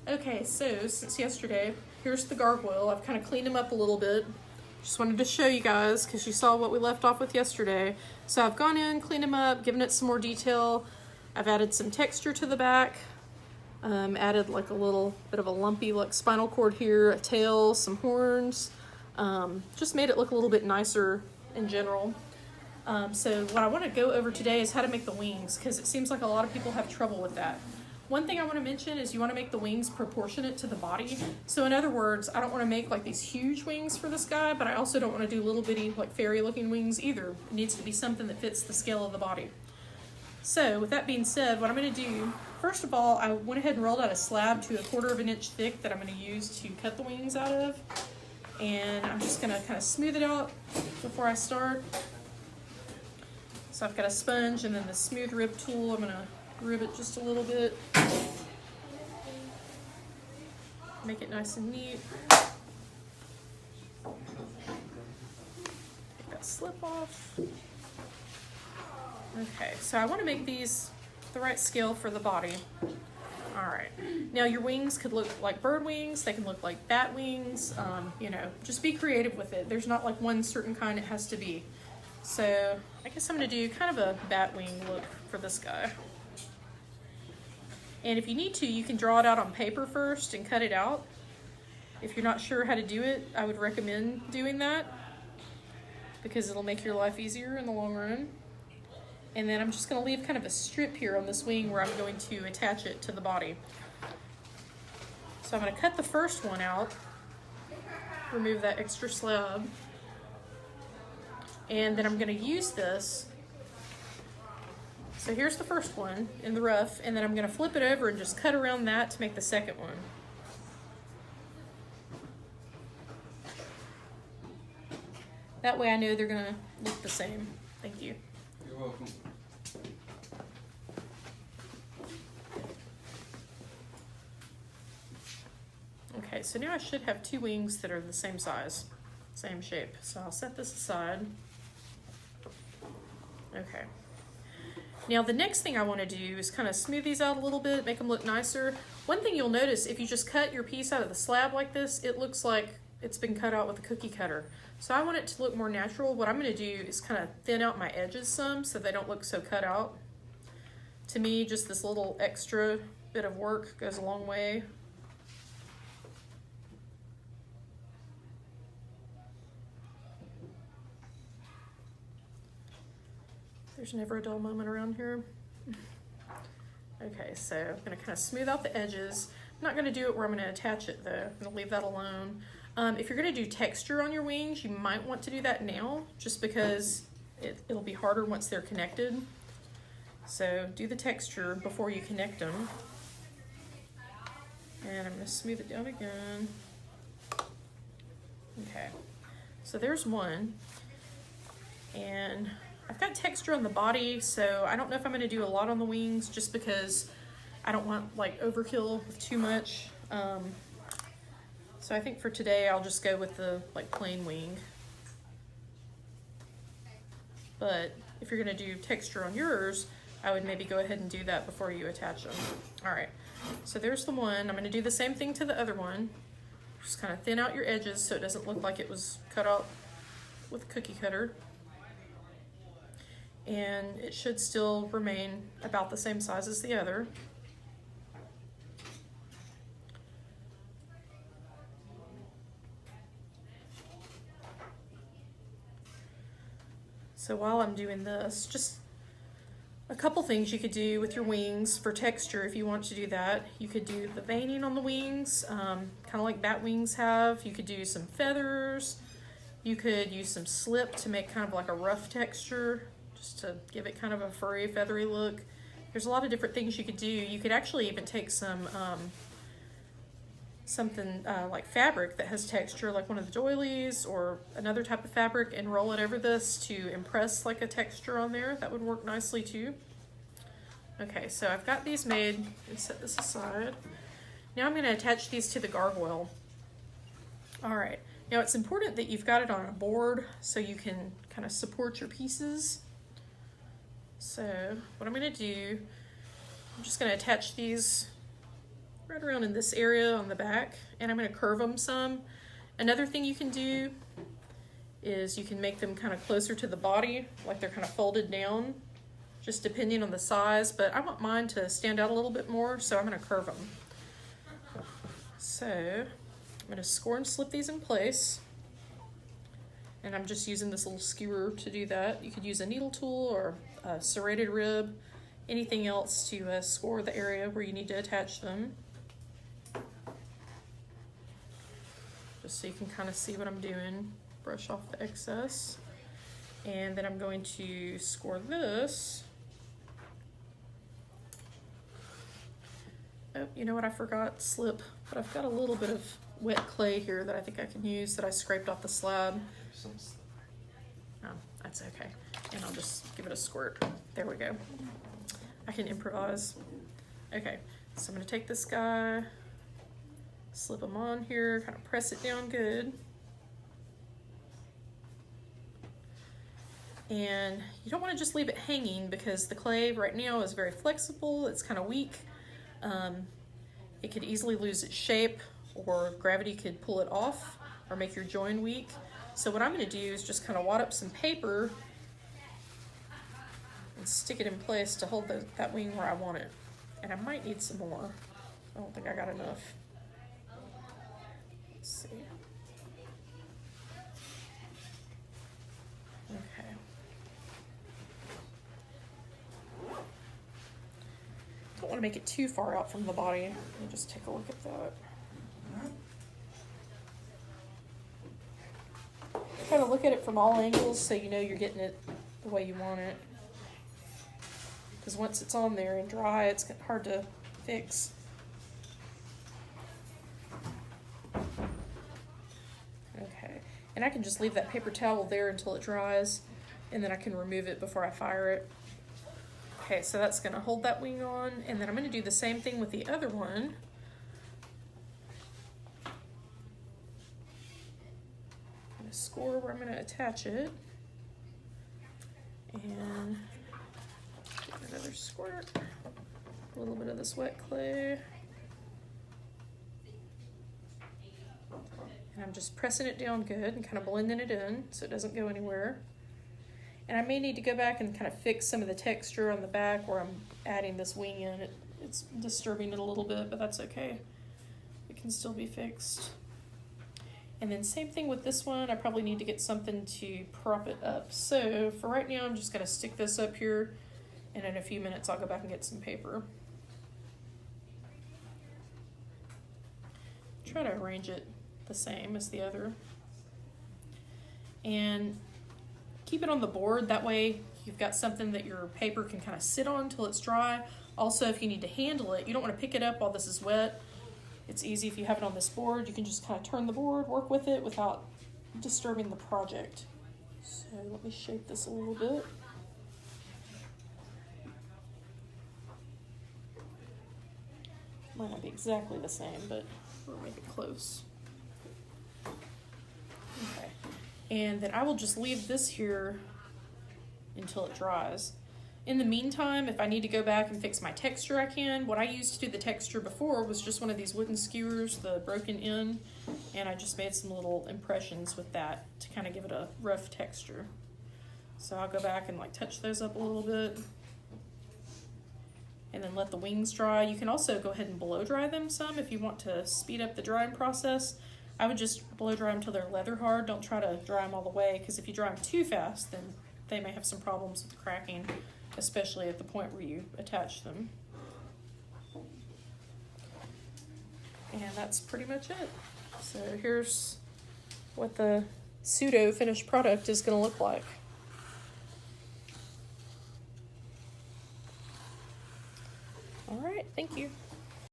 Okay, so since yesterday, here's the gargoyle. I've kind of cleaned him up a little bit. Just wanted to show you guys because you saw what we left off with yesterday. So I've gone in, cleaned him up, given it some more detail. I've added some texture to the back. Added like a little bit of a lumpy like spinal cord here, a tail, some horns. Just made it look a little bit nicer in general. So what I want to go over today is how to make the wings, because it seems like a lot of people have trouble with that. One thing I want to mention is you want to make the wings proportionate to the body. So in other words, I don't want to make like these huge wings for this guy, but I also don't want to do little bitty like fairy looking wings either. It needs to be something that fits the scale of the body. So with that being said, what I'm going to do, first of all, I went ahead and rolled out a slab to 1/4 of an inch thick that I'm going to use to cut the wings out of. And I'm just going to kind of smooth it out before I start. So I've got a sponge and then the smooth rib tool. I'm going to rib it just a little bit. Make it nice and neat. Take that slip off. Okay, so I want to make these the right scale for the body. Alright, now your wings could look like bird wings, they can look like bat wings, you know, just be creative with it. There's not like one certain kind it has to be. So I guess I'm going to do kind of a bat wing look for this guy. And if you need to, you can draw it out on paper first and cut it out. If you're not sure how to do it, I would recommend doing that because it'll make your life easier in the long run. And then I'm just going to leave kind of a strip here on this wing where I'm going to attach it to the body. So I'm going to cut the first one out, remove that extra slab, and then I'm going to use this. So here's the first one in the rough, and then I'm going to flip it over and just cut around that to make the second one. That way I know they're going to look the same. Thank you. You're welcome. Okay, so now I should have two wings that are the same size, same shape. So I'll set this aside. Okay. Now the next thing I want to do is kind of smooth these out a little bit, make them look nicer. One thing you'll notice, if you just cut your piece out of the slab like this, it looks like it's been cut out with a cookie cutter. So I want it to look more natural. What I'm going to do is kind of thin out my edges some so they don't look so cut out. To me, just this little extra bit of work goes a long way. There's never a dull moment around here. Okay, so I'm going to kind of smooth out the edges. I'm not going to do it where I'm going to attach it though. I'm going to leave that alone. If you're going to do texture on your wings, you might want to do that now just because it'll be harder once they're connected. So do the texture before you connect them. And I'm going to smooth it down again. Okay, so there's one. And I've got texture on the body, so I don't know if I'm going to do a lot on the wings just because I don't want like overkill with too much. So I think for today I'll just go with the like plain wing. But if you're going to do texture on yours, I would maybe go ahead and do that before you attach them. Alright, so there's the one. I'm going to do the same thing to the other one. Just kind of thin out your edges so it doesn't look like it was cut out with a cookie cutter. And it should still remain about the same size as the other. So while I'm doing this, just a couple things you could do with your wings for texture if you want to do that. You could do the veining on the wings, kind of like bat wings have. You could do some feathers. You could use some slip to make kind of like a rough texture, just to give it kind of a furry, feathery look. There's a lot of different things you could do. You could actually even take some something like fabric that has texture, like one of the doilies or another type of fabric, and roll it over this to impress like a texture on there. That would work nicely too. Okay, so I've got these made and set this aside. Now I'm going to attach these to the gargoyle. All right, now it's important that you've got it on a board so you can kind of support your pieces. So what I'm going to do, I'm just going to attach these right around in this area on the back, and I'm going to curve them some. Another thing you can do is you can make them kind of closer to the body, like they're kind of folded down, just depending on the size, but I want mine to stand out a little bit more, so I'm going to curve them. So I'm going to score and slip these in place, and I'm just using this little skewer to do that. You could use a needle tool or a serrated rib, anything else to score the area where you need to attach them. Just so you can kind of see what I'm doing. Brush off the excess. And then I'm going to score this. Oh, you know what, I forgot, slip, but I've got a little bit of wet clay here that I think I can use that I scraped off the slab. Oh, that's okay. And I'll just give it a squirt. There we go. I can improvise. Okay, so I'm gonna take this guy, slip him on here, kind of press it down good. And you don't want to just leave it hanging because the clay right now is very flexible, it's kind of weak. It could easily lose its shape, or gravity could pull it off or make your join weak. So what I'm going to do is just kind of wad up some paper and stick it in place to hold that wing where I want it. And I might need some more. I don't think I got enough. Let's see. Okay. Don't want to make it too far out from the body. Let me just take a look at that. Kind of look at it from all angles so you know you're getting it the way you want it. Because once it's on there and dry, it's hard to fix. Okay, and I can just leave that paper towel there until it dries, and then I can remove it before I fire it. Okay, so that's going to hold that wing on, and then I'm going to do the same thing with the other one. I'm going to score where I'm going to attach it, and get another squirt, a little bit of this wet clay, and I'm just pressing it down good and kind of blending it in so it doesn't go anywhere. And I may need to go back and kind of fix some of the texture on the back where I'm adding this wing in. It's disturbing it a little bit, but that's okay. It can still be fixed. And then same thing with this one. I probably need to get something to prop it up. So for right now, I'm just gonna stick this up here, and in a few minutes, I'll go back and get some paper. Try to arrange it the same as the other. And keep it on the board, that way you've got something that your paper can kind of sit on until it's dry. Also, if you need to handle it, you don't want to pick it up while this is wet. It's easy if you have it on this board, you can just kind of turn the board, work with it without disturbing the project. So let me shape this a little bit. Might not be exactly the same, but we'll make it close. Okay. And then I will just leave this here until it dries. In the meantime, if I need to go back and fix my texture, I can. What I used to do the texture before was just one of these wooden skewers, the broken end, and I just made some little impressions with that to kind of give it a rough texture. So I'll go back and like touch those up a little bit and then let the wings dry. You can also go ahead and blow dry them some if you want to speed up the drying process. I would just blow dry them until they're leather hard. Don't try to dry them all the way, because if you dry them too fast, then they may have some problems with cracking, especially at the point where you attach them. And that's pretty much it. So here's what the pseudo finished product is going to look like. All right, thank you.